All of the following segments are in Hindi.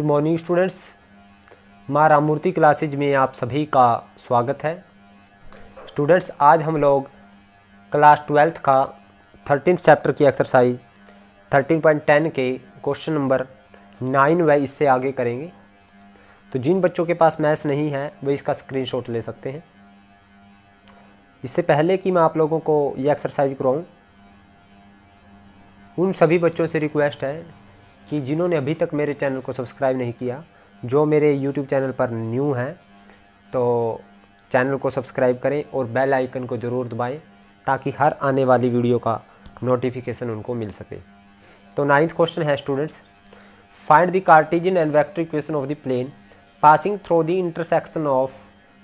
मॉर्निंग स्टूडेंट्स, माँ राममूर्ति क्लासेज में आप सभी का स्वागत है। स्टूडेंट्स, आज हम लोग क्लास 12th का 13th चैप्टर की एक्सरसाइज 13.10 के क्वेश्चन नंबर 9 व इससे आगे करेंगे। तो जिन बच्चों के पास मैथ्स नहीं है वे इसका स्क्रीनशॉट ले सकते हैं। इससे पहले कि मैं आप लोगों को ये एक्सरसाइज करवाऊँ, उन सभी बच्चों से रिक्वेस्ट है कि जिन्होंने अभी तक मेरे चैनल को सब्सक्राइब नहीं किया, जो मेरे YouTube चैनल पर न्यू हैं, तो चैनल को सब्सक्राइब करें और बेल आइकन को ज़रूर दबाएं ताकि हर आने वाली वीडियो का नोटिफिकेशन उनको मिल सके। तो 9th क्वेश्चन है students, find the Cartesian and vector equation of the plane passing through the intersection of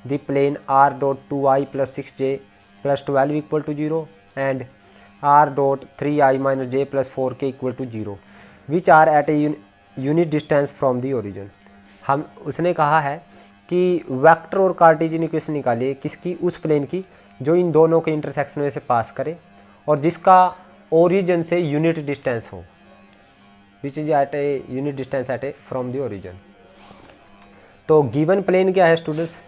the plane r dot 2i + 6j + 12 equal to 0 and r dot 3i - j + 4k equal to 0 which are at a unit distance from the origin. उसने कहा है कि वेक्टर और कार्टेशियन इक्वेशन निकालिए किसकी, उस प्लेन की जो इन दोनों के इंटरसेक्शन में से पास करे और जिसका ओरिजिन से यूनिट डिस्टेंस हो, which is at a unit distance at a from the origin. तो गिवन प्लेन क्या है स्टूडेंट्स?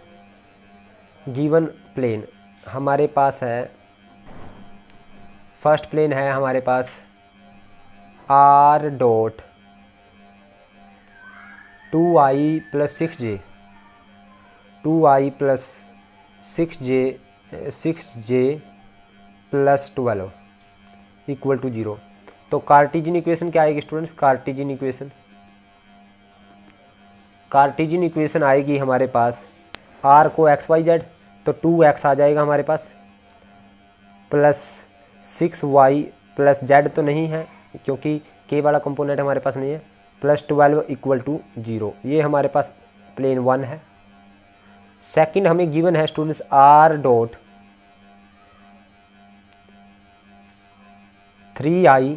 गिवन प्लेन हमारे पास है, फर्स्ट प्लेन है हमारे पास r dot 2i + 6j 2i + 6j + 12 equal to 0। तो कार्टेशियन इक्वेशन क्या आएगी स्टूडेंट्स? कार्टेशियन इक्वेशन आएगी हमारे पास r को x y z, तो 2x आ जाएगा हमारे पास, प्लस 6y + z तो नहीं है क्योंकि k वाला कंपोनेंट हमारे पास नहीं है, + 12 इक्वल टू 0। ये हमारे पास प्लेन 1 है। सेकंड हमें गिवन है students r dot 3i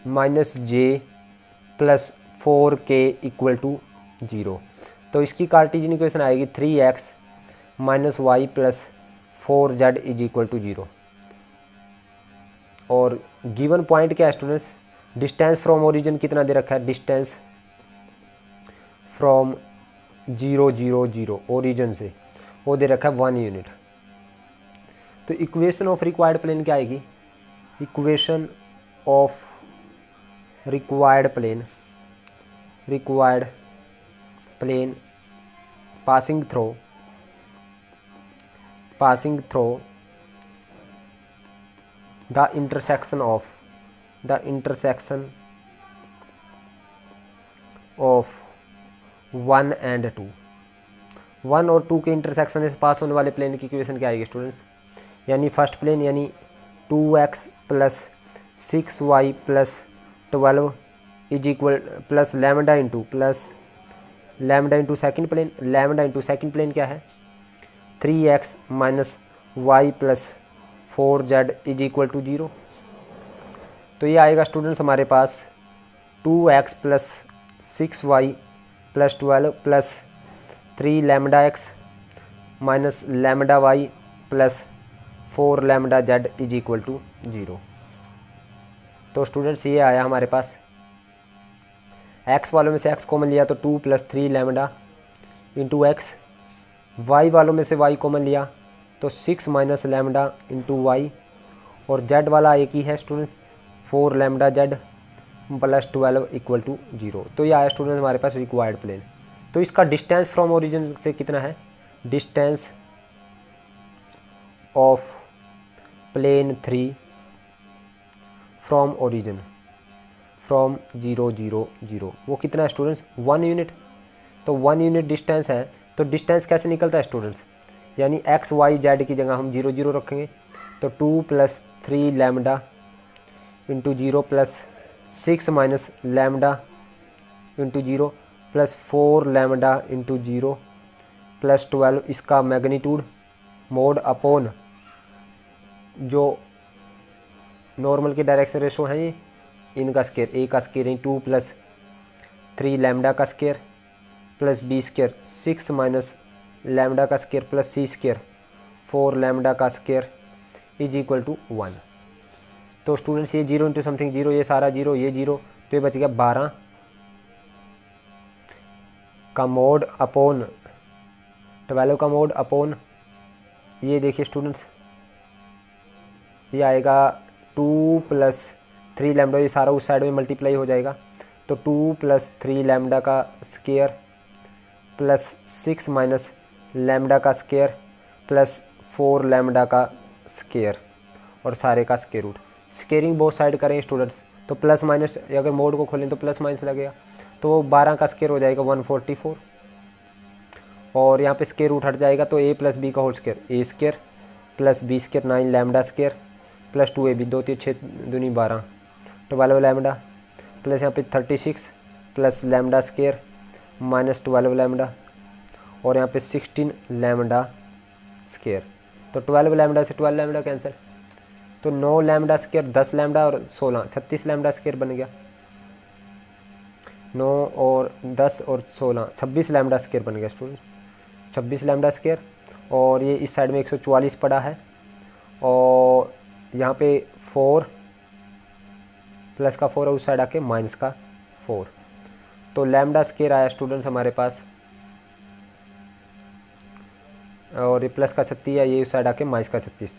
- j + 4k equal to 0। तो इसकी कार्टेशियन इक्वेशन आएगी 3x - y + 4z equal to 0। और गिवन पॉइंट क्या है स्टूडेंट्स? डिस्टेंस फ्रॉम ओरिजिन कितना दे रखा है? डिस्टेंस फ्रॉम 0 0 0 ओरिजिन से वो दे रखा है 1 यूनिट। तो इक्वेशन ऑफ रिक्वायर्ड प्लेन क्या आएगी? Equation of required plane passing through the intersection of 1 and 2। 1 और 2 के इंटरसेक्शन से पास होने वाले प्लेन की इक्वेशन क्या आएगी स्टूडेंट्स? यानी फर्स्ट प्लेन यानी 2x + 6y + 12 is equal plus lambda into second plane. Lambda into second plane क्या है? 3x - y + 4z is equal to 0। तो ये आएगा स्टूडेंट्स हमारे पास 2x + 6y + 12 + 3 λx - λy + 4 λz is equal to 0। तो स्टूडेंट्स ये आया हमारे पास। x वालों में से x कॉमन लिया तो 2 + 3 λ इंटू x, y वालों में से y कॉमन लिया तो 6 - λ इंटू y, और z वाला एक ही है स्टूडेंट्स 4 λz + 12 इक्वल टू 0। तो ये आया स्टूडेंट हमारे पास रिक्वायर्ड प्लेन। तो इसका डिस्टेंस फ्रॉम ओरिजिन से कितना है? Distance of plane 3 from origin from 0 0 0 वो कितना है स्टूडेंट्स? 1 यूनिट। तो 1 यूनिट डिस्टेंस है, तो डिस्टेंस कैसे निकलता है स्टूडेंट्स? यानी x y z की जगह हम 0 0 रखेंगे, तो 2 + 3 λ इंटू 0 + 6 - λ इंटू 0 + 4 λ इंटू 0 + 12, इसका मैग्नीट्यूड मोड अपॉन जो नॉर्मल के डायरेक्शन रेशो हैं ये, इनका स्केयर, a का स्केयर 2 + 3 λ का स्केयर + b स्केयर 6 - λ का स्केयर + c स्केयर 4 λ का स्केयर इज इक्वल टू 1। तो स्टूडेंट्स ये 0 इंटू समथिंग 0, ये सारा 0, ये 0, तो ये बच गया 12 का मोड अपॉन 12 का मोड अपॉन, ये देखिए स्टूडेंट्स, ये आएगा 2 + 3 लैम्डा, ये सारा उस साइड में मल्टीप्लाई हो जाएगा। तो 2 + 3 लैम्डा का स्क्वायर प्लस 6 माइनस लैम्डा का स्क्वायर प्लस 4 लैम्डा का स्क्वायर और सारे का square root. Squaring both side करें स्टूडेंट्स, तो प्लस माइनस, अगर मोड को खोलें तो प्लस माइनस लगेगा, तो 12 का स्क्वायर हो जाएगा 144, और यहाँ पे स्क्वायर रूट हट जाएगा तो a + b का whole square, a square plus b square 9 lambda square plus 2ab, 2 3 6 दूनी 12, 12 लैम्डा प्लस यहाँ पे 36 plus lambda square minus 12 lambda और यहाँ पे 16 लैम्डा स्क्वायर। तो 12 लैम्डा से 12 लैम्डा कैंसिल, तो 9 लैम्डा स्क्वायर 10 लैम्डा और 16 36 लैम्डा स्क्वायर बन गया। 9 और 10 और 16 26 लैम्डा स्क्वायर बन गया स्टूडेंट, 26 लैम्डा स्क्वायर। और ये इस साइड में 144 पड़ा है और यहाँ पे 4 प्लस का 4 है, उस साइड आके माइनस का 4, तो लैम्डा स्क्वायर आया स्टूडेंट्स हमारे पास, और ये प्लस का 36 है, ये उस साइड आके माइनस का 36,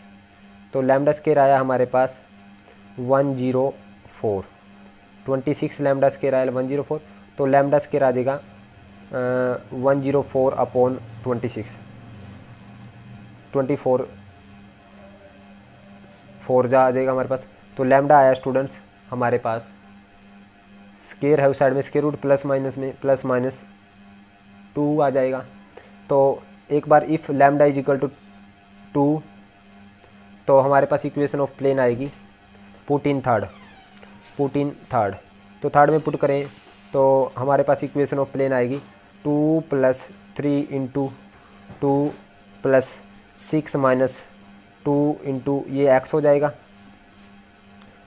तो लैम्डा स्क्वायर आया हमारे पास 104। 26 लैम्डा स्क्वायर आया 104, तो लैम्डा स्क्वायर आ जाएगा 104 अपॉन 26, 24 4 जा आ जाएगा हमारे पास। तो लैम्डा आया स्टूडेंट्स हमारे पास, स्क्वायर है उस साइड में, स्क्वायर रूट प्लस माइनस में प्लस माइनस 2 आ जाएगा। तो एक बार if lambda is equal to 2, तो हमारे पास इक्वेशन ऑफ प्लेन आएगी पुट इन थर्ड, तो थर्ड में पुट करें तो हमारे पास इक्वेशन ऑफ प्लेन आएगी 2 + 3 × 2 + 6 माइनस 2 × ये x हो जाएगा,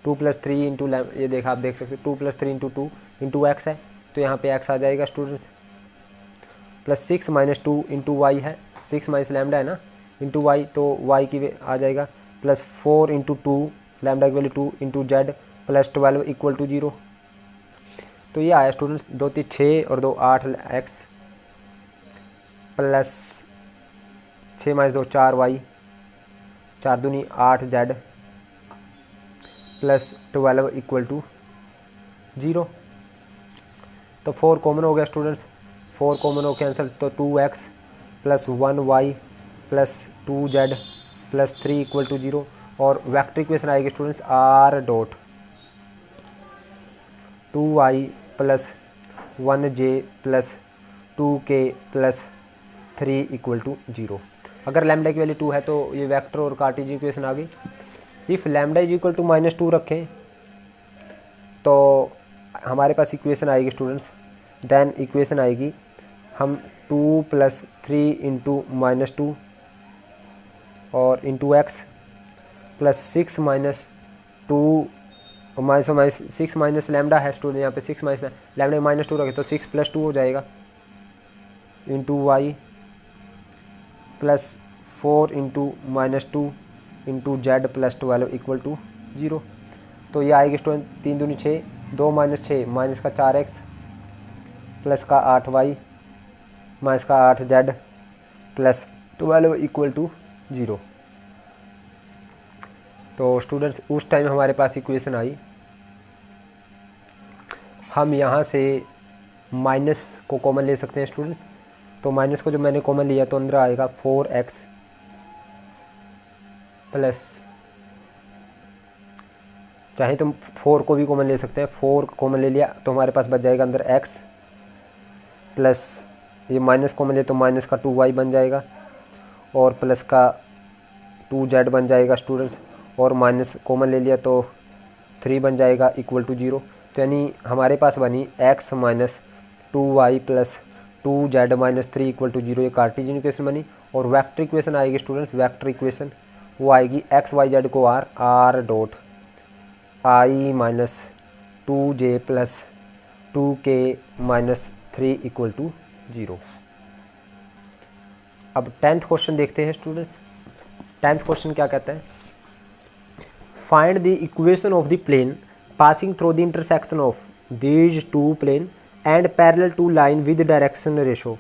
2 + 3 × ये देखा, आप देख सकते हैं 2 + 3 × 2 × x है, तो यहाँ पे x आ जाएगा स्टूडेंट्स, प्लस 6 - 2 × y है, 6 माइनस लैम्डा है ना इंटू y, तो y की आ जाएगा प्लस 4 × 2 लैम्डा की वैल्यू 2 × z प्लस 12 = 0। तो ये आया स्टूडेंट्स 2 3 6 और 2 8 x प्लस 6 - 2 4 y, 4 दूनी 8 z प्लस 12 = 0। तो 4 कॉमन हो गया स्टूडेंट्स, 4 कॉमन हो कैंसिल, तो 2x plus 1y plus 2z plus 3 = 0। और वेक्टर इक्वेशन आएगी students r. 2y plus 1j plus 2k plus 3 = 0। अगर लैम्डा की वैल्यू 2 है तो ये वेक्टर और कार्टेशियन इक्वेशन आ गई। If lambda is equal to -2 रखें तो हमारे पास इक्वेशन आएगी स्टूडेंट्स, देन इक्वेशन आएगी हम 2 + 3 × -2 और into x plus 6 - 2 6 minus lambda है स्टूडेंट, यहाँ पे 6 माइनस लैम्डा में -2 रखे तो 6 + 2 हो जाएगा into y plus 4 × -2 into z plus 12 = 0। तो ये आएगी स्टूडेंट 3 दूनी 6, 2 - 6 माइनस का 4x प्लस का 8y माइनस का 8z प्लस 12 = 0। तो स्टूडेंट्स उस टाइम हमारे पास इक्वेशन आई, हम यहाँ से माइनस को कॉमन ले सकते हैं स्टूडेंट्स। तो माइनस को जब मैंने कॉमन लिया तो अंदर आएगा 4x प्लस, चाहे तो 4 को भी कॉमन ले सकते हैं, 4 कॉमन ले लिया तो हमारे पास बच जाएगा अंदर x प्लस ये माइनस कॉमन ले तो माइनस का 2y बन जाएगा और प्लस का 2z बन जाएगा स्टूडेंट्स, और माइनस कॉमन ले लिया तो 3 बन जाएगा = 0। तो यानी हमारे पास बनी x - 2y प्लस 2z - 3 = 0, ये कार्टेशियन इक्वेशन बनी। और वेक्टर इक्वेशन आएगी स्टूडेंट्स, वेक्टर इक्वेशन वो आएगी x y z को r i - 2j plus 2k - 3 = 0। अब 10th क्वेश्चन देखते हैं स्टूडेंट्स। 10th क्वेश्चन क्या कहता है, find the equation of the plane passing through the intersection of these two plane and parallel to line with direction ratio,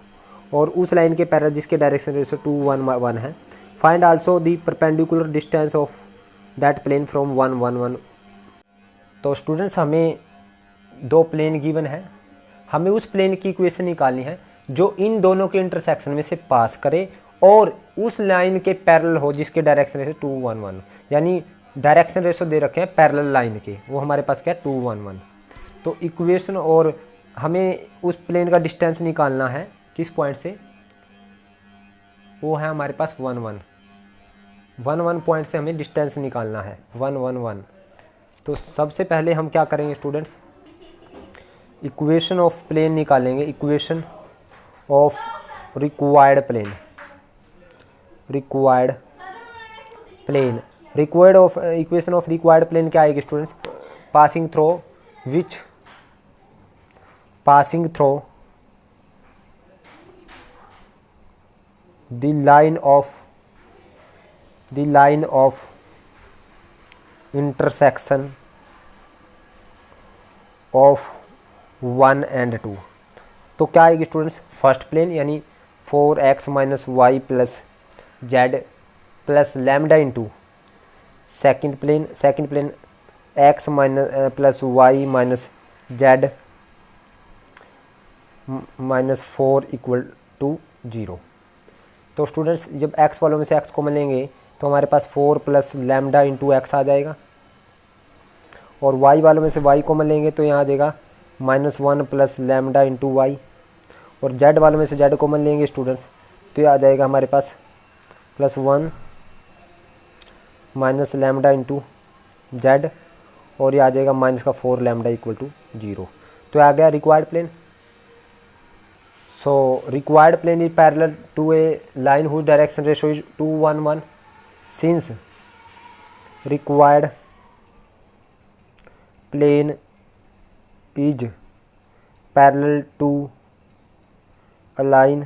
और उस लाइन के पैरेलल जिसके डायरेक्शन रेशो 2 1 1 है। Find also the perpendicular distance of that plane from 1 1 1। तो स्टूडेंट्स हमें दो प्लेन गिवन है, हमें उस प्लेन की इक्वेशन निकालनी है जो इन दोनों के इंटरसेक्शन में से पास करे और उस लाइन के पैरेलल हो जिसके डायरेक्शन रेशो 2 1 1, यानी डायरेक्शन रेशो दे रखे हैं पैरेलल लाइन के, वो हमारे पास क्या है 2 1 1। तो इक्वेशन, और हमें उस प्लेन का डिस्टेंस निकालना है किस पॉइंट से, वो है हमारे पास 1 1 1 1 पॉइंट से हमें डिस्टेंस निकालना है 1 1 1। तो सबसे पहले हम क्या करेंगे स्टूडेंट्स, इक्वेशन ऑफ प्लेन निकालेंगे, equation of required plane, required plane, required of equation of required plane क्या आएगी students, passing through which, passing through the line of intersection of 1 and 2। तो क्या आएगी स्टूडेंट्स, फर्स्ट प्लेन यानी 4x minus y plus z plus lambda into second plane x minus plus y minus z minus 4 equal to 0। तो स्टूडेंट्स जब x वालों में से x कॉमन लेंगे तो हमारे पास 4 प्लस लैम्डा इंटू एक्स आ जाएगा, और y वालों में से y कॉमन लेंगे तो यहाँ आ जाएगा -1 प्लस लैम्डा इंटू वाई, और z वालों में से z कॉमन लेंगे स्टूडेंट्स तो ये आ जाएगा हमारे पास +1 माइनस लैम्डा इंटू जेड, और ये आ जाएगा -4 लैम्डा इक्वल टू 0। तो आ गया required plane. So required plane is parallel to a line whose direction ratio is 2 1 1। Since required plane is parallel to a line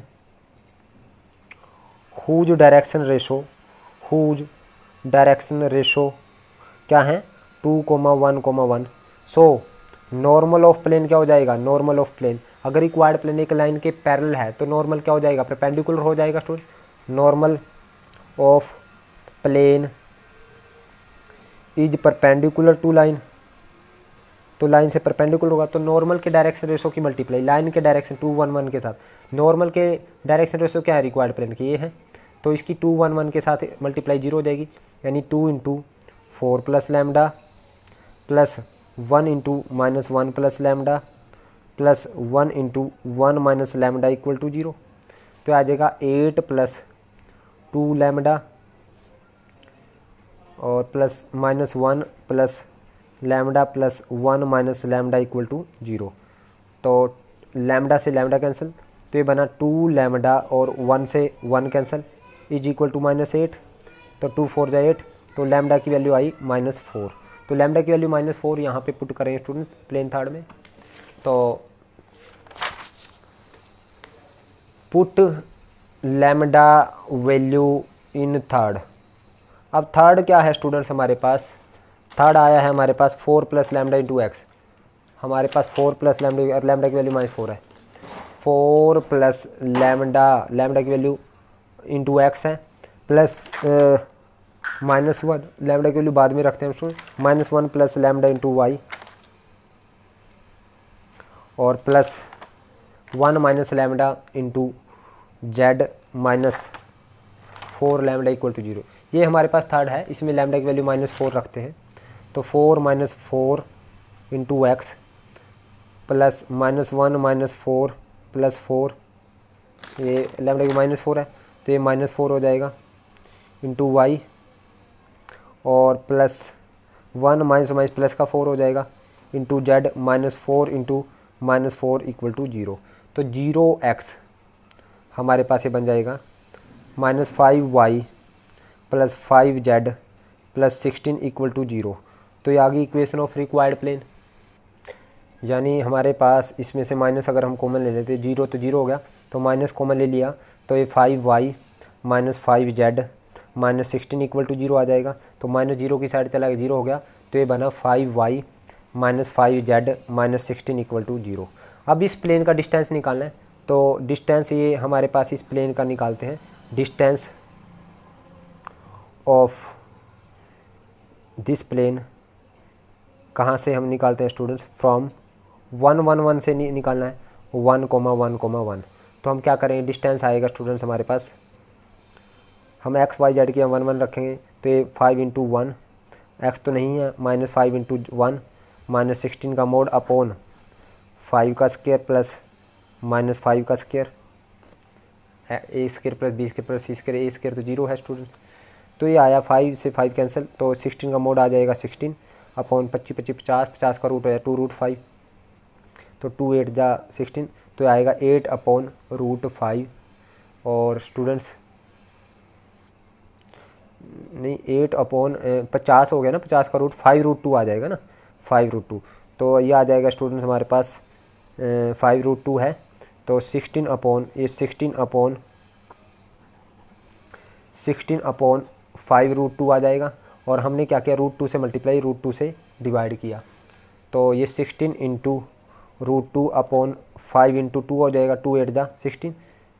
whose direction ratio क्या है 2 1 1। So नॉर्मल ऑफ प्लेन क्या हो जाएगा, नॉर्मल ऑफ प्लेन, अगर रिक्वायर्ड प्लेन एक लाइन के पैरेलल है तो नॉर्मल क्या हो जाएगा, परपेंडिकुलर हो जाएगा student. Normal of plane is perpendicular to line, तो लाइन से परपेंडिकुलर होगा तो नॉर्मल के डायरेक्शन रेशो की मल्टीप्लाई लाइन के डायरेक्शन 2 1 1 के साथ। नॉर्मल के डायरेक्शन रेशो क्या है रिक्वायर्ड प्लेन की, ये है, तो इसकी 2 1 1 के साथ मल्टीप्लाई 0 हो जाएगी, यानी 2 into 4 plus lambda plus 1 into -1 plus lambda plus 1 into 1 minus lambda equal to 0। तो आ जाएगा 8 प्लस 2 लैम्डा और plus -1 plus lambda plus 1 minus lambda equal to 0। तो लैम्डा से लैम्डा कैंसिल, तो ये बना 2 लैम्डा और 1 से 1 कैंसिल इज इक्वल टू -8, तो 2 4 जा 8, तो लैम्डा की वैल्यू आई -4। तो लैम्डा की वैल्यू -4 यहाँ पे पुट करेंगे स्टूडेंट प्लेन थर्ड में। तो put lambda value in third. अब थर्ड क्या है स्टूडेंट्स, हमारे पास थर्ड आया है हमारे पास 4 प्लस लैम्डा इंटू एक्स, हमारे पास 4 प्लस लैम्डा, लैम्डा की वैल्यू -4 है, 4 प्लस लैम्डा, लैम्डा की वैल्यू इंटू एक्स है, प्लस -1 लैम्डा की वैल्यू बाद में रखते हैं student, -1 plus lambda into Y और plus 1 minus lambda into Z -4 lambda equal to 0। ये हमारे पास थर्ड है, इसमें लैम्डा की वैल्यू -4 रखते हैं, तो 4 - 4 इंटू एक्स प्लस -1 - 4 प्लस 4, ये लैम्डा की -4 है तो ये -4 हो जाएगा इंटू वाई और प्लस 1 माइनस प्लस का 4 हो जाएगा into Z -4 into -4 equal to 0। तो 0x हमारे पास ये बन जाएगा -5y plus 5z plus 16 equal to 0। तो ये आ गई इक्वेशन ऑफ रिक्वायर्ड प्लेन, यानी हमारे पास इसमें से माइनस अगर हम कॉमन ले लेते 0 तो 0 हो गया, तो माइनस कॉमन ले लिया तो ये 5y minus 5z minus 16 equal to 0 आ जाएगा। तो -0 की साइड चला गया 0 हो गया, तो ये बना 5y minus 5z minus 16 equal to 0। अब इस प्लेन का डिस्टेंस निकालना है, तो डिस्टेंस ये हमारे पास इस प्लेन का निकालते हैं। डिस्टेंस ऑफ दिस प्लेन कहाँ से हम निकालते हैं स्टूडेंट्स? फ्रॉम 1 1 1 से निकालना है, 1 1 1। तो हम क्या करेंगे, डिस्टेंस आएगा स्टूडेंट्स हमारे पास, हम एक्स वाई जेड की हम 1 1 रखेंगे, तो ये 5 × 1, एक्स तो नहीं है, -5 × 1 -16 का मोड अपॉन 5 का स्क्वायर प्लस -5 का square, A square plus B square plus C square, A square तो 0 है स्टूडेंट्स। तो ये आया 5 से 5 कैंसिल, तो 16 का मोड आ जाएगा 16 अपॉन 25 25 50, 50 का रूट हो जाए 2√5, तो 2 8 जा 16, तो आएगा 8/√5। और स्टूडेंट्स नहीं 8/50 हो गया ना, 50 का रूट 5√2 आ जाएगा ना, 5√2। तो ये आ जाएगा स्टूडेंट्स हमारे पास 5√2 है, तो 16/5√2 आ जाएगा। और हमने क्या किया, √2 से मल्टीप्लाई, √2 से डिवाइड किया, तो ये 16 × √2 अपॉन 5 × 2 हो जाएगा, 2 8 जा 16।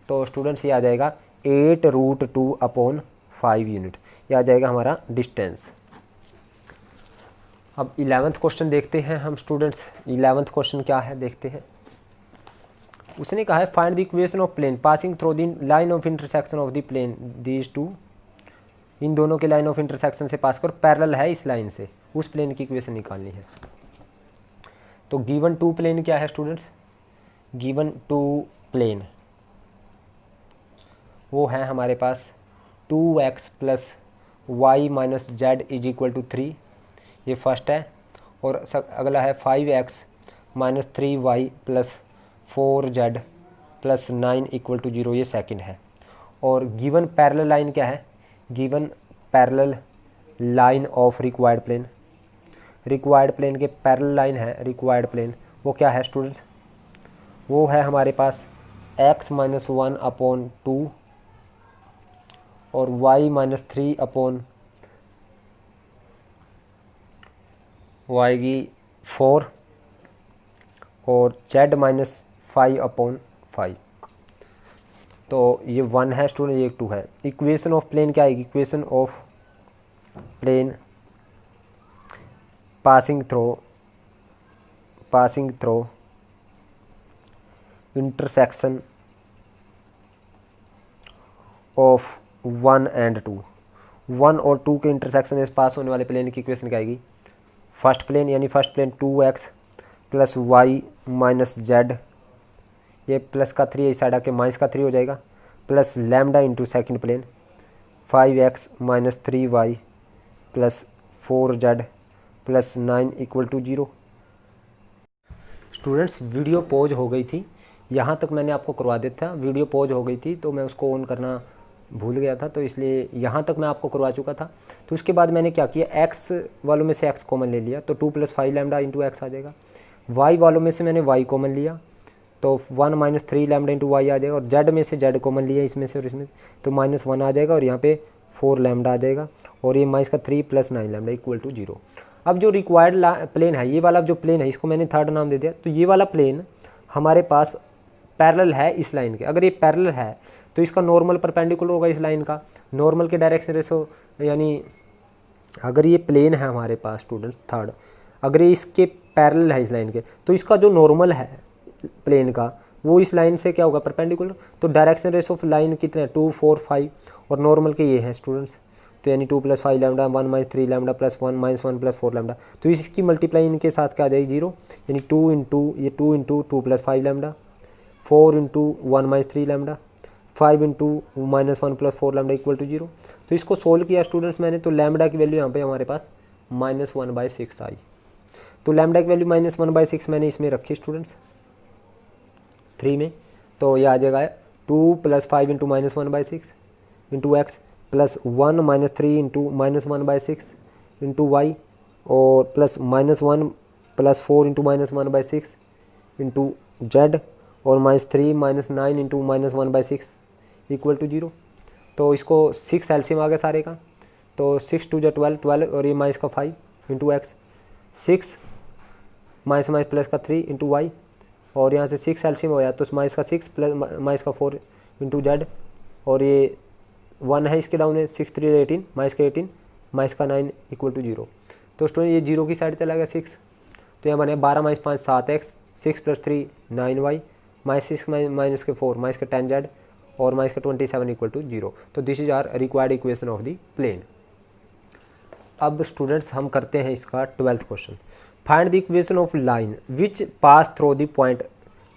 तो स्टूडेंट्स ये आ जाएगा 8√2/5 यूनिट, ये आ जाएगा हमारा डिस्टेंस। अब 11वां क्वेश्चन देखते हैं हम स्टूडेंट्स। 11वां क्वेश्चन क्या है देखते हैं। उसने कहा है find the equation of plane passing through the line of intersection of the plane these two, इन दोनों के लाइन ऑफ इंटरसेक्शन से पास कर पैरेलल है इस लाइन से, उस प्लेन की इक्वेशन निकालनी है। तो गिवन टू प्लेन क्या है स्टूडेंट्स? गिवन टू प्लेन वो है हमारे पास 2x + y - z = 3, ये फर्स्ट है। और अगला है 5x - 3y + 4z + 9 = 0, ये सेकंड है। और गिवन पैरेलल लाइन क्या है? Given parallel line of required plane, required plane के पैरेलल लाइन है रिक्वायर्ड प्लेन, वो क्या है स्टूडेंट्स? वो है हमारे पास x - 1/2 और y - 3/4 और z - 5/5। तो ये 1 है स्टूडेंट, ये 2 है। इक्वेशन ऑफ प्लेन क्या आएगी? Equation of plane passing through intersection of 1 और 2, 1 और 2 के इंटरसेक्शन से पास होने वाले प्लेन की इक्वेशन क्या आएगी? फर्स्ट प्लेन यानी first plane 2x + y - z, ये प्लस का 3 इस साइड आके -3 हो जाएगा, plus lambda into second plane 5x - 3y + 4z + 9 = 0। Students video pause हो गई थी, यहाँ तक मैंने आपको करवा दिया था। वीडियो पॉज हो गई थी तो मैं उसको ऑन करना भूल गया था, तो इसलिए यहाँ तक मैं आपको करवा चुका था। तो उसके बाद मैंने क्या किया, x वालों में से x कॉमन ले लिया, तो 2 + 5 लैम्डा इंटू x आ जाएगा। y वालों में से मैंने y कॉमन लिया, तो 1 - 3 लैम्डा इंटू y आ जाएगा। और z में से z कॉमन लिया इसमें से और इसमें से, तो -1 आ जाएगा और यहाँ पे 4 लैम्डा आ जाएगा। और ये -3 + 9 लैम्डा = 0। अब जो रिक्वायर्ड प्लेन है, ये वाला जो प्लेन है, इसको मैंने थर्ड नाम दे दिया। तो ये वाला प्लेन हमारे पास पैरेलल है इस लाइन के। अगर ये पैरेलल है तो इसका नॉर्मल परपेंडिकुलर होगा इस लाइन का, नॉर्मल के डायरेक्शन रेशो, यानी अगर ये प्लेन है हमारे पास स्टूडेंट्स थर्ड, अगर ये इसके पैरेलल है इस लाइन के, तो इसका जो नॉर्मल है प्लेन का वो इस लाइन से क्या होगा, परपेंडिकुलर। तो डायरेक्शन रेशो ऑफ लाइन कितने हैं, 2 4 5, और नॉर्मल के ये हैं स्टूडेंट्स, तो यानी 2 + 5 लैम्डा 1 - 3 लैम्डा + 1 - 1 + 4 लैम्डा। तो इसकी मल्टीप्लाई इनके साथ क्या आ जाएगी, 0, यानी 2 × ये 2 × 2 + 5 लैम्डा, 4 × 1 - 3 लैम्डा, 5 × -1 + 4 लैम्डा = 0। तो इसको सोल्व किया स्टूडेंट्स मैंने, तो लैम्डा की वैल्यू यहाँ पे हमारे पास -1/6 आई। तो लैम्डा की वैल्यू -1/6 मैंने इसमें रखी स्टूडेंट्स 3 में, तो ये आ जाएगा 2 + 5 × -1/6 × x + 1 - 3 × -1/6 × y और प्लस -1 + 4 × -1/6 × z और -3 - 9 × -1/6 = 0। तो इसको 6 एलसीएम आ गया सारे का, तो 6 2 12 12 और ये -5 × x, 6 - प्लस का 3 × y और यहाँ से 6 एलसीएम हो गया तो माइनस का 6 प्लस माइनस का 4 इंटू जेड, और ये 1 है इसके डाउन है, 6 3 18 माइनस का 18 माइनस का 9 इक्वल टू 0। तो स्टूडेंट ये 0 की साइड चला गया 6, तो यहाँ बने 12 minus 5 7x, 6 plus 3 9y, minus 6 minus के 4 माइनस का 10 जेड, और माइनस का 27 इक्वल टू 0। तो this is our required equation of the plane. अब स्टूडेंट्स हम करते हैं इसका 12th question. Find the equation of line which pass through the point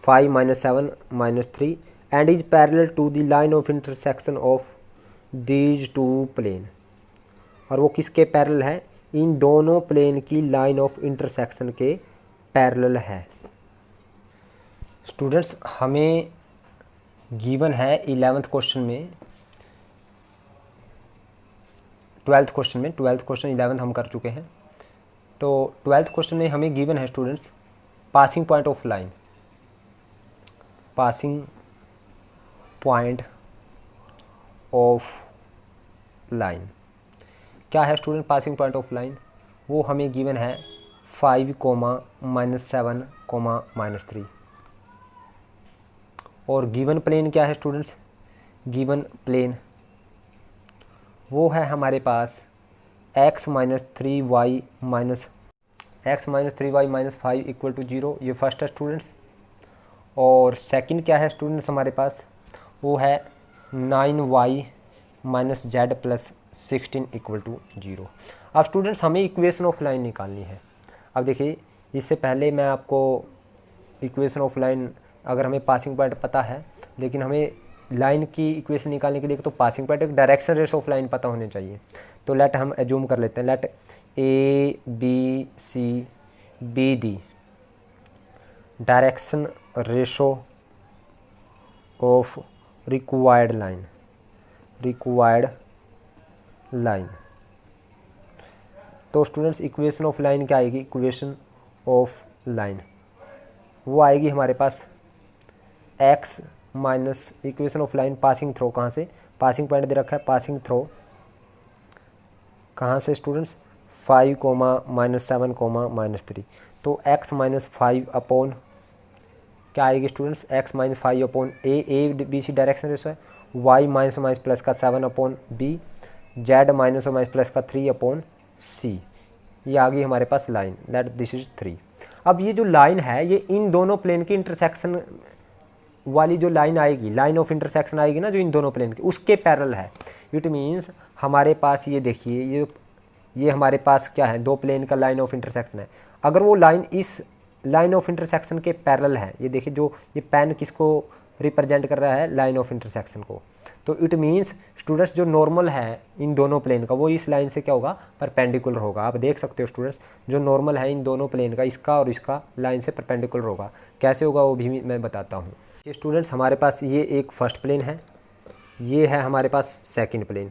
5 minus 7 minus 3 and is parallel to the line of intersection of these two plane. और वो किसके पैरेलल है? इन दोनों प्लेन की लाइन ऑफ इंटरसेक्शन के पैरेलल है। स्टूडेंट्स हमें गिवन है 11th क्वेश्चन में, 12th क्वेश्चन में, 12th क्वेश्चन 11th हम कर चुके हैं। तो 12th क्वेश्चन में हमें गिवन है students passing point of line, passing point of line क्या है student? Passing point of line वो हमें गिवन है 5 माइनस 7 माइनस 3। और गिवन प्लेन क्या है स्टूडेंट्स? गिवन प्लेन वो है हमारे पास x minus 3y minus 5 equal to 0, ये फर्स्ट है स्टूडेंट्स। और सेकंड क्या है स्टूडेंट्स हमारे पास? वो है 9y minus Z plus 16 equal to 0। अब स्टूडेंट्स हमें इक्वेशन ऑफ लाइन निकालनी है। अब देखिए इससे पहले मैं आपको इक्वेशन ऑफ लाइन, अगर हमें पासिंग पॉइंट पता है, लेकिन हमें लाइन की इक्वेशन निकालने के लिए तो पासिंग पॉइंट एक डायरेक्शन रेशो ऑफ लाइन पता होने चाहिए। तो लेट हम एज्यूम कर लेते हैं, let a b c be the direction ratio of required line. तो स्टूडेंट्स इक्वेशन ऑफ लाइन क्या आएगी? इक्वेशन ऑफ लाइन वो आएगी हमारे पास x minus equation of line passing through, कहाँ से? पासिंग पॉइंट दे रखा है, पासिंग थ्रो कहाँ से स्टूडेंट्स? 5 minus 7 minus 3। तो x माइनस 5 अपॉन क्या आएगी students? x minus 5 upon a b c direction ratio है, y माइनस माइनस प्लस का 7 अपॉन बी, z माइनस और माइनस प्लस का 3 अपॉन सी। ये आ गई हमारे पास लाइन, दैट दिस इज 3। अब ये जो लाइन है ये इन दोनों प्लेन की इंटरसेक्शन वाली जो लाइन आएगी, लाइन ऑफ इंटरसेक्शन आएगी ना जो इन दोनों प्लेन की, उसके पैरेलल है। इट मीन्स हमारे पास ये देखिए ये हमारे पास क्या है? दो प्लेन का लाइन ऑफ इंटरसेक्शन है। अगर वो लाइन इस लाइन ऑफ इंटरसेक्शन के पैरेलल है, ये देखिए जो ये पेन किसको रिप्रेजेंट कर रहा है? लाइन ऑफ इंटरसेक्शन को। तो इट मीन्स स्टूडेंट्स जो नॉर्मल है इन दोनों प्लेन का वो इस लाइन से क्या होगा? परपेंडिकुलर होगा। आप देख सकते हो स्टूडेंट्स जो नॉर्मल है इन दोनों प्लेन का, इसका और इसका लाइन से परपेंडिकुलर होगा। कैसे होगा वो भी मैं बताता हूँ। ये स्टूडेंट्स हमारे पास ये एक फर्स्ट प्लेन है, ये है हमारे पास सेकंड प्लेन,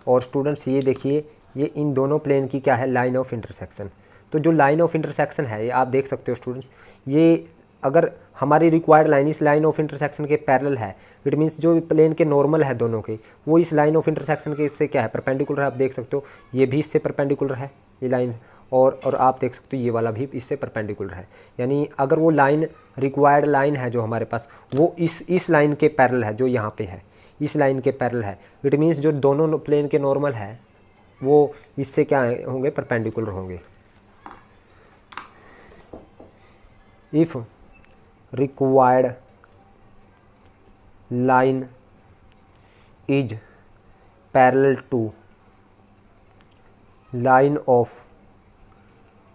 और स्टूडेंट्स ये देखिए ये इन दोनों प्लेन की क्या है? Line of intersection. तो जो लाइन ऑफ इंटरसेक्शन है ये आप देख सकते हो स्टूडेंट्स, ये अगर हमारी रिक्वायर्ड लाइन इस लाइन ऑफ इंटरसेक्शन के पैरेलल है, इट मीन्स जो प्लेन के नॉर्मल है दोनों के वो इस लाइन ऑफ इंटरसेक्शन के इससे क्या है? परपेंडिकुलर है। आप देख सकते हो ये भी इससे परपेंडिकुलर है ये लाइन, और आप देख सकते हो ये वाला भी इससे परपेंडिकुलर है। यानी अगर वो लाइन रिक्वायर्ड लाइन है जो हमारे पास वो इस लाइन के पैरेलल है, जो यहाँ पे है इस लाइन के पैरेलल है, इट मीन्स जो दोनों प्लेन के नॉर्मल है वो इससे क्या होंगे? परपेंडिकुलर होंगे। If required line is parallel to line of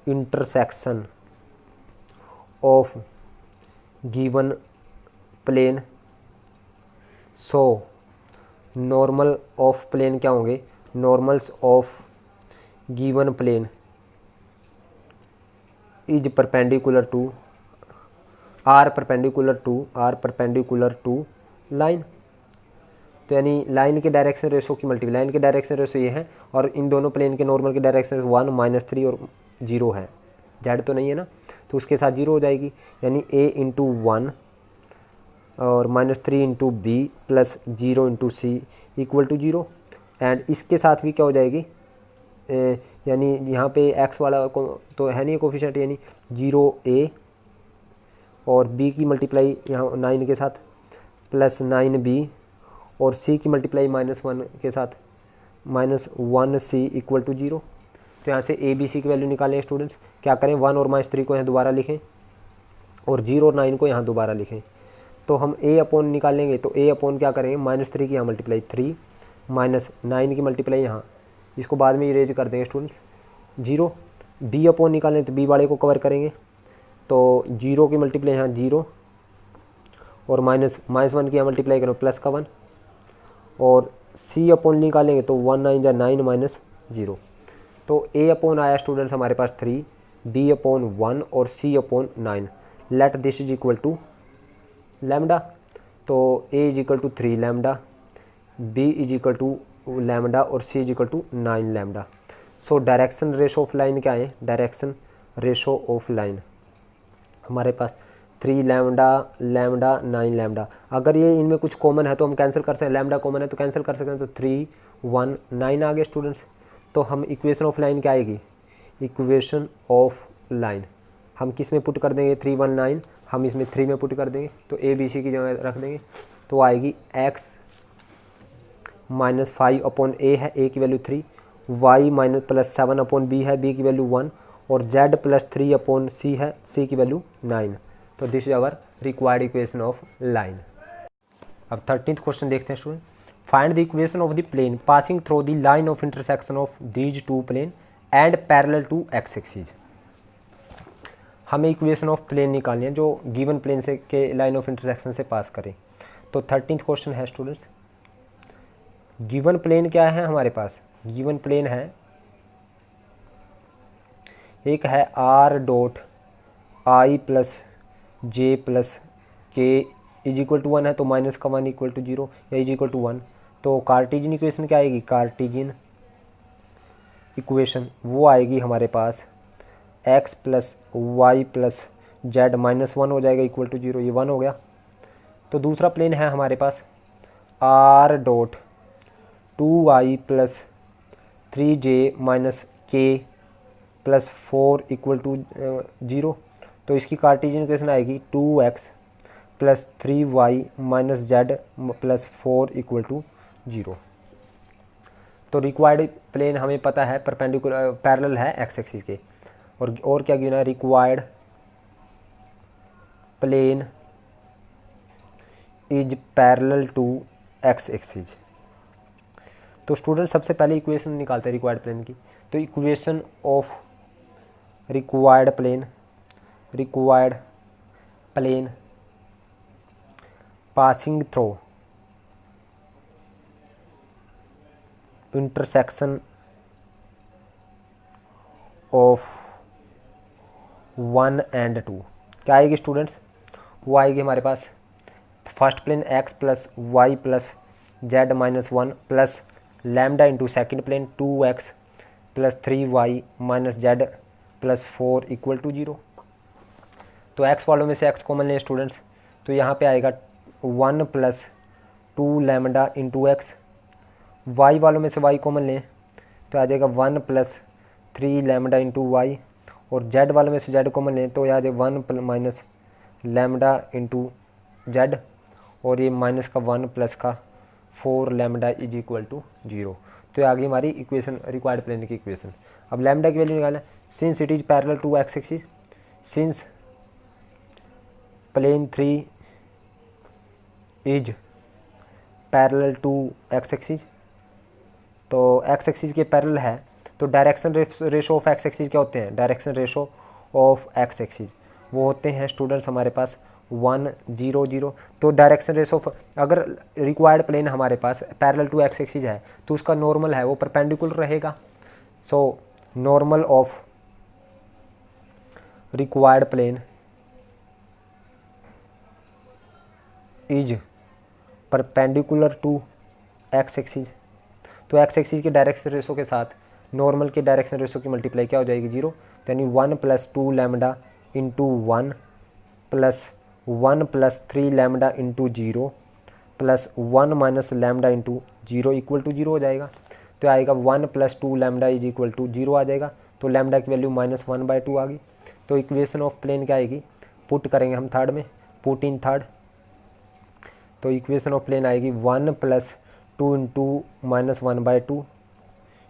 intersection of given plane, so normal of plane क्या होंगे? Normals of given plane is perpendicular to are perpendicular to line. तो यानी लाइन के डायरेक्शन रेशो की मल्टीप्लाई, लाइन के डायरेक्शन रेशो ये है, और इन दोनों प्लेन के नॉर्मल के डायरेक्शन 1 माइनस 3 और 0 है, जेड तो नहीं है ना, तो उसके साथ 0 हो जाएगी। यानी a इंटू 1 और minus 3 into b plus 0 into c equal to 0। And इसके साथ भी क्या हो जाएगी? यानी यहाँ पे x वाला तो है नहीं कोफिशिएंट, यानी 0a और b की मल्टीप्लाई यहाँ 9 के साथ प्लस 9b, और c की मल्टीप्लाई -1 के साथ -1c इक्वल टू 0। तो यहाँ से a b c की वैल्यू निकालें स्टूडेंट्स। क्या करें, 1 और -3 को यहाँ दोबारा लिखें और 0 और 9 को यहाँ दोबारा लिखें। तो हम a अपॉन निकालेंगे, तो a अपॉन क्या करेंगे, -3 की यहाँ मल्टीप्लाई 3 -9 की मल्टीप्लाई यहाँ, इसको बाद में इरेज कर देंगे स्टूडेंट्स 0। b अपॉन निकालें तो b वाले को कवर करेंगे, तो 0 की मल्टीप्लाई यहाँ 0 और -1 की यहाँ मल्टीप्लाई करो प्लस का 1, और c अपॉन निकालेंगे तो 1 9 जा 9 -0। तो a अपॉन आया स्टूडेंट्स हमारे पास 3, b अपॉन 1 और c upon 9। Let this is equal to lambda. तो a is equal to 3 lambda, b is equal to lambda और c is equal to 9 lambda. So direction ratio of line क्या है, डायरेक्शन रेशो ऑफ लाइन हमारे पास 3 लैम्डा लैम्डा 9 लैम्डा। अगर ये इनमें कुछ कॉमन है तो हम कैंसिल कर सकते हैं, लैम्डा कॉमन है तो कैंसिल कर सकते हैं, तो 3 1 9 आ गए स्टूडेंट्स। तो हम इक्वेशन ऑफ लाइन क्या आएगी, इक्वेशन ऑफ लाइन हम किस में पुट कर देंगे, 3 1 9 हम इसमें 3 में पुट कर देंगे, तो ए बी सी की जगह रख देंगे, तो आएगी x -5 अपॉन a है, a की वैल्यू 3, y +7 अपॉन b है, b की वैल्यू 1, और z +3 अपॉन c है, c की वैल्यू 9। तो this is our required equation of line. अब 13th क्वेश्चन देखते हैं student. Find the equation of the plane passing through the line of intersection of these two plane and parallel to x axis. हमें इक्वेशन ऑफ प्लेन निकालनी है जो गिवन प्लेन से के लाइन ऑफ इंटरसेक्शन से पास करें। तो 13th क्वेश्चन है स्टूडेंट्स, गिवन प्लेन क्या है हमारे पास, गिवन प्लेन है, एक है r dot i plus J plus के इज इक्वल टू 1 है, तो -1 इक्वल टू 0 या इज इक्वल टू 1। तो कार्टेशियन इक्वेशन क्या आएगी, कार्टेशियन इक्वेशन वो आएगी हमारे पास x plus Y plus Z -1 हो जाएगा इक्वल टू 0, ये 1 हो गया। तो दूसरा प्लेन है हमारे पास r dot 2i plus 3j minus k plus 4 equal to 0। तो इसकी कार्टेशियन इक्वेशन आएगी 2x plus 3y minus Z plus 4 equal to 0। तो रिक्वायर्ड प्लेन हमें पता है परपेंडिकुलर पैरेलल है एक्स एक्सिस के, और क्या गिना है, required plane is parallel to x axis. तो स्टूडेंट सबसे पहले इक्वेशन निकालते हैं रिक्वायर्ड प्लेन की। तो equation of required plane passing through intersection of 1 and 2 क्या आएगी स्टूडेंट्स, वो आएगी हमारे पास first plane x plus Y plus Z -1 plus lambda into second plane 2x plus 3y minus Z plus 4 equal to 0। तो x वालों में से x कॉमन लें स्टूडेंट्स, तो यहाँ पे आएगा 1 plus 2 lambda into x, y वालों में से y कॉमन लें तो आ जाएगा 1 प्लस 3 लैम्डा इंटू वाई, और z वालों में से z कॉमन लें तो आ जाएगा 1 माइनस लैम्डा इंटू जेड, और ये माइनस का 1 प्लस का 4 लैम्डा इज इक्वल टू 0। तो आ गई हमारी इक्वेशन रिक्वायर्ड प्लेन की इक्वेशन। अब लैम्डा की वैल्यू निकालें, since it is parallel to x axis, since plane 3 is parallel to x axis, तो एक्स एक्सिस के पैरेलल है, तो direction ratio of x axis क्या होते हैं, direction ratio of x axis वो होते हैं स्टूडेंट्स हमारे पास 1 0 0। तो डायरेक्शन रेशो ऑफ, अगर रिक्वायर्ड प्लेन हमारे पास पैरेलल टू एक्स एक्सिस है तो उसका नॉर्मल है वो परपेंडिकुलर रहेगा। So normal of required plane is perpendicular to x axis. तो एक्स एक्सिस के डायरेक्शन रेशो के साथ नॉर्मल के डायरेक्शन रेशो की मल्टीप्लाई क्या हो जाएगी 0, यानी 1 plus 2 lambda into 1 plus 1 plus 3 lambda into 0 plus 1 minus lambda into 0 equal to 0 हो जाएगा। तो आएगा 1 plus 2 lambda is equal to 0 आ जाएगा। तो लैम्डा की वैल्यू -1/2 आ गई। तो इक्वेशन ऑफ प्लेन क्या आएगी, पुट करेंगे हम थर्ड में, पुट इन थर्ड, तो इक्वेशन ऑफ प्लेन आएगी 1 + 2 × -1/2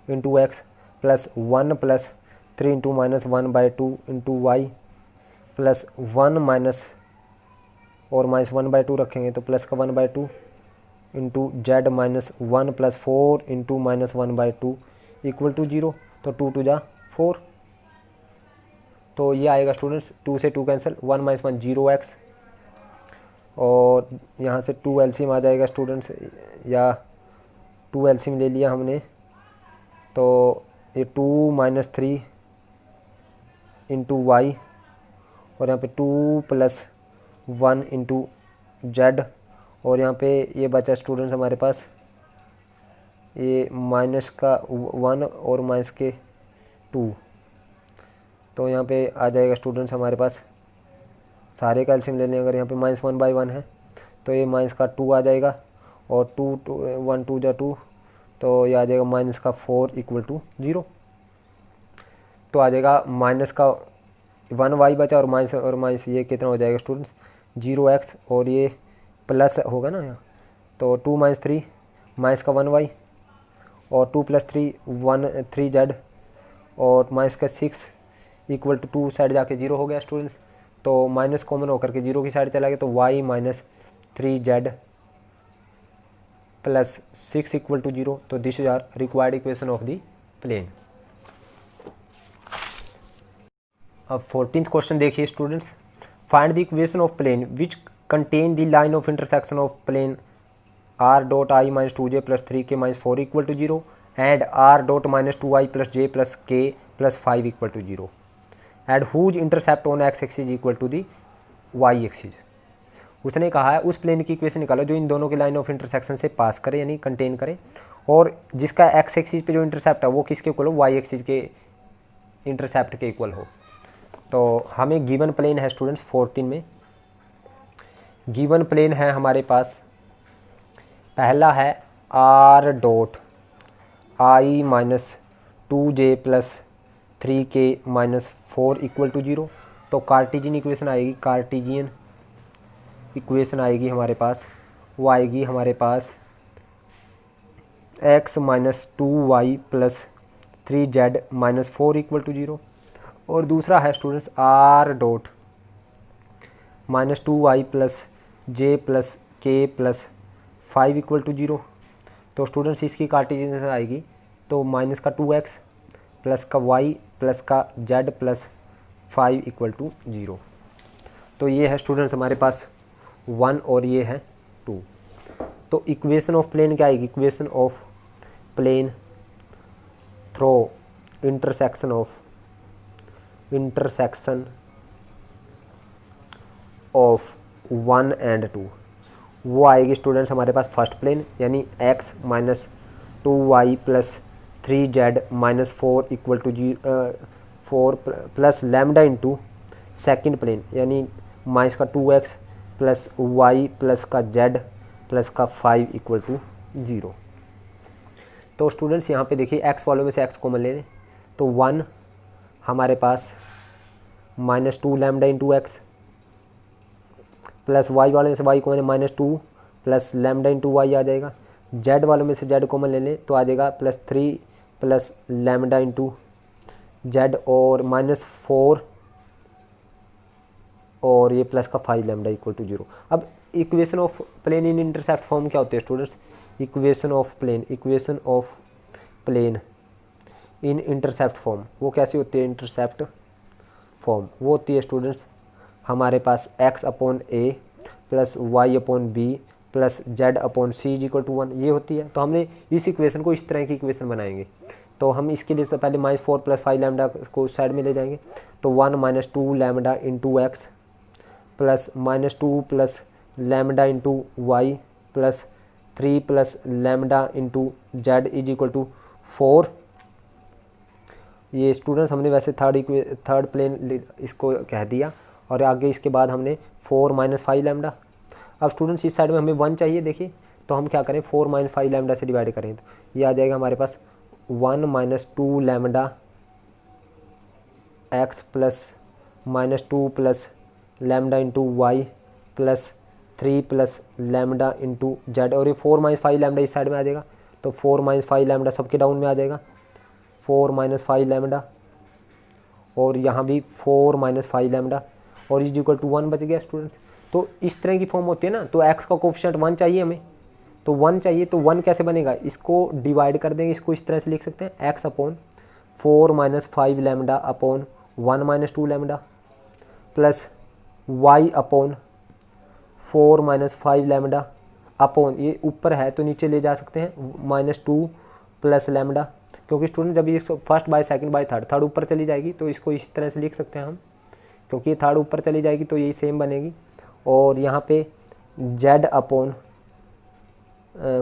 into x plus 1 + 3 × -1/2 into y plus 1 minus और -1/2 रखेंगे तो प्लस का 1/2 into z -1 + 4 into -1/2 equal to 0। तो 2 × 2 = 4। तो ये आएगा स्टूडेंट्स, 2 से 2 कैंसिल, 1 - 1 0x, और यहाँ से 2 एलसीएम आ जाएगा स्टूडेंट्स, या 2 एलसीएम ले लिया हमने, तो ये 2 - 3 इंटू वाई, और यहाँ पे 2 + 1 इंटू जेड, और यहाँ पे ये बचा स्टूडेंट्स हमारे पास ये -1 और -2, तो यहाँ पे आ जाएगा स्टूडेंट्स हमारे पास सारे का एलसीएम ले लें। अगर यहाँ पे -1/1 है तो ये -2 आ जाएगा, और 1 2 = 2, तो ये आ जाएगा -4 = 0। तो आ जाएगा -1y बचा, और माइनस ये कितना हो जाएगा स्टूडेंट्स 0x, और ये प्लस होगा ना यहाँ, तो 2 - 3 -1y, और 2 + 3 3z, और -6 = 2 साइड जाके 0 हो गया स्टूडेंट्स। तो माइनस कॉमन होकर के 0 की साइड चला गया, तो y - 3z + 6 = 0। तो this is our required equation of the plane. अब 14th क्वेश्चन देखिए students, find the equation of plane which contain the line of intersection of plane r.i - 2j + 3k - 4 = 0 and r.-2i + j + k + 5 = 0 and whose intercept on x axis equal to the y axis. उसने कहा है उस प्लेन की इक्वेशन निकालो जो इन दोनों के लाइन ऑफ इंटरसेक्शन से पास करे, यानी कंटेन करे, और जिसका x एक्सिस पे जो इंटरसेप्ट है वो किसके इक्वल हो, y एक्सिस के इंटरसेप्ट के इक्वल हो। तो हमें गिवन प्लेन है स्टूडेंट्स 14 में, गिवन प्लेन है हमारे पास, पहला है r.i - 2j + 3k - 4 = 0। तो कार्टेशियन इक्वेशन आएगी, कार्टेशियन इक्वेशन आएगी हमारे पास, वो आएगी हमारे पास x - 2y + 3z - 4 = 0। और दूसरा है स्टूडेंट्स r.-2y + j + k + 5 = 0। तो स्टूडेंट्स इसकी कार्टेशियन आएगी, तो माइनस का 2x प्लस का y प्लस का z + 5 = 0। तो ये है स्टूडेंट्स हमारे पास 1 और ये है 2। तो इक्वेशन ऑफ प्लेन क्या आएगी, equation of plane through intersection of 1 and 2, वो आएगी स्टूडेंट्स हमारे पास फर्स्ट प्लेन, यानी x - 2y + 3z - 4 = 4 plus lambda into second plane, यानी -2x + y प्लस का z प्लस का 5 = 0। तो स्टूडेंट्स यहाँ पे देखिए x वालों में से x कॉमन ले लें, तो 1 हमारे पास -2 lambda into x, plus y वाले में से y कॉमन है -2 प्लस लैम्डा इंटू वाई आ जाएगा। z वालों में से z कॉमन ले लें तो आ जाएगा +3 प्लस लैम्डा इंटू जेड, और -4 और ये प्लस का 5 लैम्डा = 0। अब equation of plane in intercept form क्या होती है students, equation of plane in intercept form वो कैसी होती है, इंटरसेप्ट फॉर्म वो होती है स्टूडेंट्स हमारे पास x/a + y/b + z/c = 1 ये होती है। तो हमने इस इक्वेशन को इस तरह की इक्वेशन बनाएंगे, तो हम इसके लिए से पहले -4 + 5 लैम्डा को साइड में ले जाएंगे, तो 1 - 2 lambda into x plus -2 plus lambda into y plus 3 plus lambda into z = 4। ये स्टूडेंट्स हमने वैसे थर्ड प्लेन इसको कह दिया, और आगे इसके बाद हमने 4 - 5 लैम्डा। अब स्टूडेंट्स इस साइड में हमें 1 चाहिए, देखिए तो हम क्या करें 4 - 5 लैम्डा से डिवाइड करें, तो ये आ जाएगा हमारे पास 1 - 2 lambda x plus -2 plus lambda into y plus 3 plus lambda into z, और ये 4 माइनस 5 लैम्डा इस साइड में आ जाएगा, तो 4 माइनस 5 लैम्डा सबके डाउन में आ जाएगा, 4 माइनस 5 लैम्डा, और यहाँ भी 4 माइनस 5 लैम्डा, और इज इक्वल टू 1 बच गया स्टूडेंट्स। तो इस तरह की फॉर्म होती है ना, तो x का कोफिशिएंट 1 चाहिए हमें, तो 1 चाहिए, तो 1 कैसे बनेगा, इसको डिवाइड कर देंगे, इसको इस तरह से लिख सकते हैं x upon 4 minus 5 lambda upon 1 minus 2 lambda plus y upon 4 minus 5 lambda upon, ये ऊपर है तो नीचे ले जा सकते हैं, -2 प्लस लैम्डा, क्योंकि स्टूडेंट जब ये first by second by third ऊपर चली जाएगी तो इसको इस तरह से लिख सकते हैं हम, क्योंकि थर्ड ऊपर चली जाएगी तो यही सेम बनेगी। और यहाँ पे z अपॉन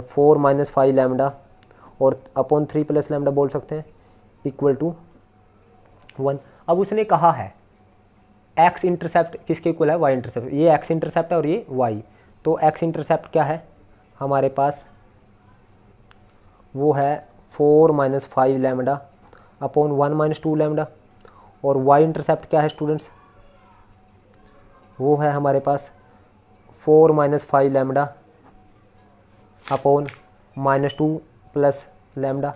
4 माइनस 5 लैम्डा और अपॉन 3 प्लस लैम्डा बोल सकते हैं इक्वल टू 1। अब उसने कहा है x इंटरसेप्ट किसके इक्वल है, y इंटरसेप्ट, ये x इंटरसेप्ट है और ये y, तो x इंटरसेप्ट क्या है हमारे पास, वो है 4 minus 5 lambda upon 1 minus 2 lambda, और y इंटरसेप्ट क्या है स्टूडेंट्स, वो है हमारे पास 4 minus 5 lambda upon -2 plus lambda.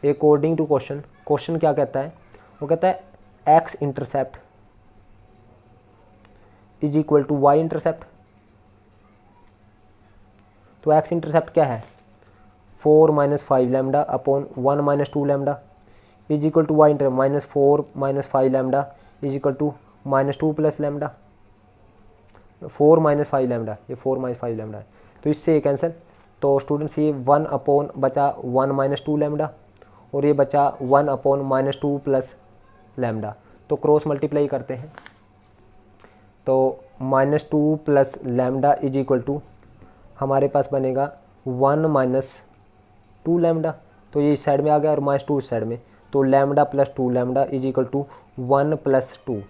According to question क्या कहता है, वो कहता है x intercept is equal to y intercept, तो x इंटरसेप्ट क्या है 4 minus 5 lambda upon 1 minus 2 lambda is equal to y intercept -4 minus 5 lambda is equal to -2 plus lambda, 4 minus 5 lambda, ये 4 माइनस 5 लैम्डा है, तो इससे ये कैंसिल, तो स्टूडेंट्स ये 1 अपॉन बचा 1 माइनस 2 लैम्डा और ये बचा 1 अपॉन -2 प्लस लैम्डा, तो क्रॉस मल्टीप्लाई करते हैं, तो -2 plus lambda is equal to हमारे पास बनेगा 1 माइनस 2 लैम्डा, तो ये इस साइड में आ गया और -2 इस साइड में, तो lambda plus 2 lambda is equal to 1 plus 2,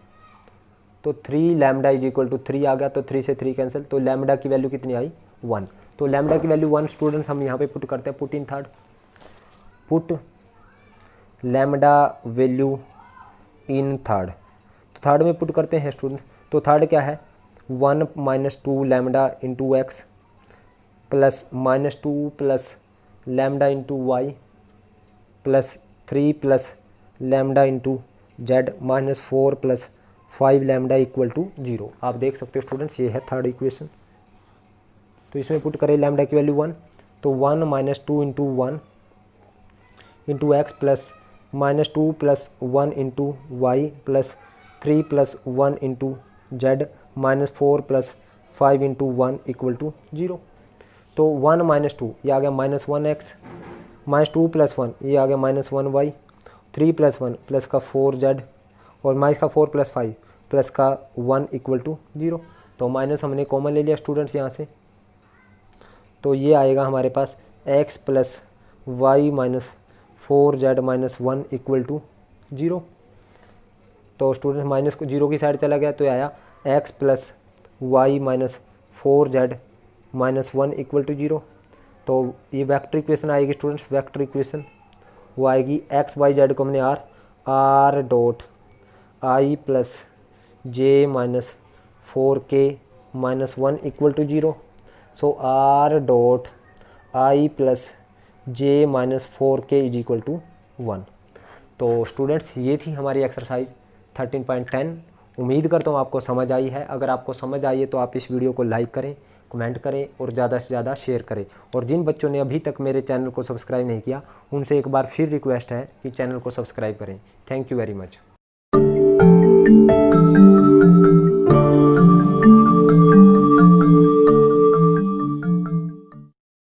तो 3 लैम्डा इज इक्वल टू 3 आ गया, तो 3 से 3 कैंसिल, तो लैम्डा की वैल्यू कितनी आई 1, तो लैम्डा की वैल्यू 1 स्टूडेंट्स हम यहाँ पे पुट करते हैं, put in third, put lambda value in third, तो थर्ड में पुट करते हैं स्टूडेंट्स, तो थर्ड क्या है 1 minus 2 lambda into x plus -2 plus lambda into y plus 3 plus lambda into Z -4 plus 5 lambda equal to 0। आप देख सकते हो स्टूडेंट्स, ये है थर्ड इक्वेशन, तो इसमें पुट करें लैम्डा की वैल्यू 1, तो 1 minus 2 into 1 into x plus -2 plus 1 into y plus 3 plus 1 into Z -4 plus 5 into 1 equal to 0। तो 1 माइनस 2 ये आ गया -1x, -2 प्लस 1 ये आ गया -1y, 3 प्लस 1 प्लस का 4z और माइनस का 4 प्लस 5 प्लस का 1 इक्वल टू 0। तो माइनस हमने कॉमन ले लिया स्टूडेंट्स यहाँ से, तो ये आएगा हमारे पास x plus y minus 4z minus 1 equal to 0। तो स्टूडेंट्स माइनस को 0 की साइड चला गया तो ये आया x plus y minus 4z minus 1 equal to 0। तो ये वेक्टर इक्वेशन आएगी स्टूडेंट्स, वेक्टर इक्वेशन वो आएगी x y z को हमने r dot i plus j minus 4k minus 1 equal to 0। So r dot i plus j minus 4k is equal to 1। तो स्टूडेंट्स ये थी हमारी एक्सरसाइज 13.10। उम्मीद करता हूँ आपको समझ आई है। अगर आपको समझ आई है तो आप इस वीडियो को लाइक करें, कमेंट करें और ज़्यादा से ज़्यादा शेयर करें। और जिन बच्चों ने अभी तक मेरे चैनल को सब्सक्राइब नहीं किया उनसे एक बार फिर रिक्वेस्ट है कि चैनल को सब्सक्राइब करें। Thank you very much.